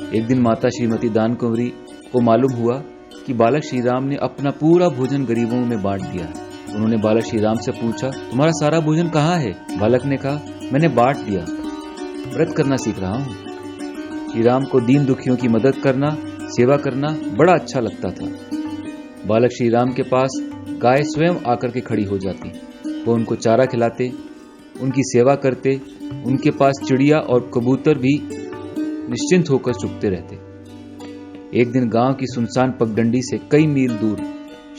एक दिन माता श्रीमती दानकुंवरी को मालूम हुआ कि बालक श्री राम ने अपना पूरा भोजन गरीबों में बांट दिया। उन्होंने बालक श्री राम से पूछा, तुम्हारा सारा भोजन कहाँ है? बालक ने कहा, मैंने बांट दिया, व्रत करना सीख रहा हूँ। श्री राम को दीन दुखियों की मदद करना, सेवा करना बड़ा अच्छा लगता था। बालक श्री राम के पास गाय स्वयं आकर के खड़ी हो जाती, वो उनको चारा खिलाते, उनकी सेवा करते। उनके पास चिड़िया और कबूतर भी निश्चिंत होकर चुगते रहते। एक दिन गांव की सुनसान पगडंडी से कई मील दूर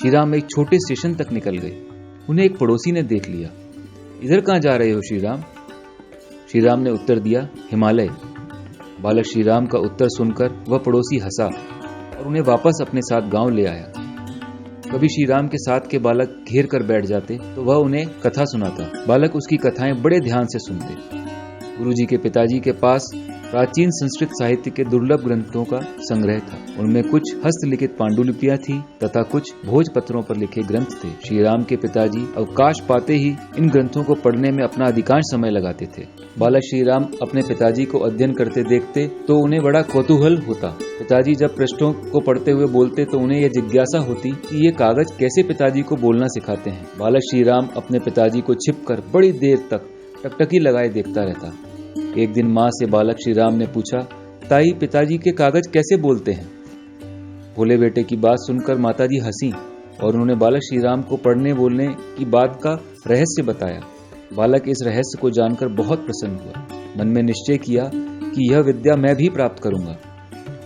श्री राम एक छोटे स्टेशन तक निकल गए। उन्हें एक पड़ोसी ने देख लिया। इधर कहाँ जा रहे हो श्री राम? श्री राम ने उत्तर दिया, हिमालय। बालक श्री राम का उत्तर सुनकर वह पड़ोसी हंसा और उन्हें वापस अपने साथ गांव ले आया। कभी श्री राम के साथ के बालक घेर कर बैठ जाते तो वह उन्हें कथा सुनाता। बालक उसकी कथाएं बड़े ध्यान से सुनते। गुरुजी के पिताजी के पास प्राचीन संस्कृत साहित्य के दुर्लभ ग्रंथों का संग्रह था। उनमें कुछ हस्तलिखित पांडुलिपियां थी तथा कुछ भोजपत्रों पर लिखे ग्रंथ थे। श्री राम के पिताजी अवकाश पाते ही इन ग्रंथों को पढ़ने में अपना अधिकांश समय लगाते थे। बालक श्री राम अपने पिताजी को अध्ययन करते देखते तो उन्हें बड़ा कौतूहल होता। पिताजी जब पृष्ठों को पढ़ते हुए बोलते तो उन्हें यह जिज्ञासा होती कि ये कागज कैसे पिताजी को बोलना सिखाते हैं। बालक श्री राम अपने पिताजी को छिपकर बड़ी देर तक टकटकी लगाए देखता रहता। एक दिन माँ से बालक श्री राम ने पूछा, ताई पिताजी के कागज कैसे बोलते हैं? भोले बेटे की बात सुनकर माताजी हंसी और उन्होंने बालक श्री राम को पढ़ने बोलने की बात का रहस्य बताया। बालक इस रहस्य को जानकर बहुत प्रसन्न हुआ। मन में निश्चय किया कि यह विद्या मैं भी प्राप्त करूंगा।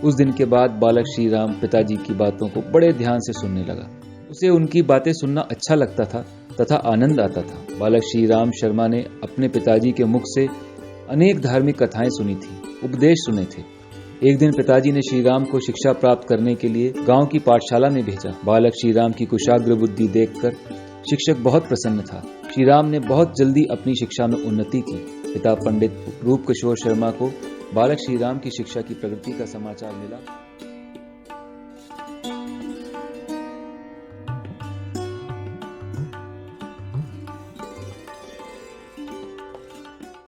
उस दिन के बाद बालक श्री राम पिताजी की बातों को बड़े ध्यान से सुनने लगा। उसे उनकी बातें सुनना अच्छा लगता था तथा आनंद आता था। बालक श्री राम शर्मा ने अपने पिताजी के मुख से अनेक धार्मिक कथाएं सुनी थी, उपदेश सुने थे। एक दिन पिताजी ने श्री राम को शिक्षा प्राप्त करने के लिए गांव की पाठशाला में भेजा। बालक श्री राम की कुशाग्र बुद्धि देखकर शिक्षक बहुत प्रसन्न था। श्री राम ने बहुत जल्दी अपनी शिक्षा में उन्नति की। पिता पंडित रूप किशोर शर्मा को बालक श्री राम की शिक्षा की प्रगति का समाचार मिला।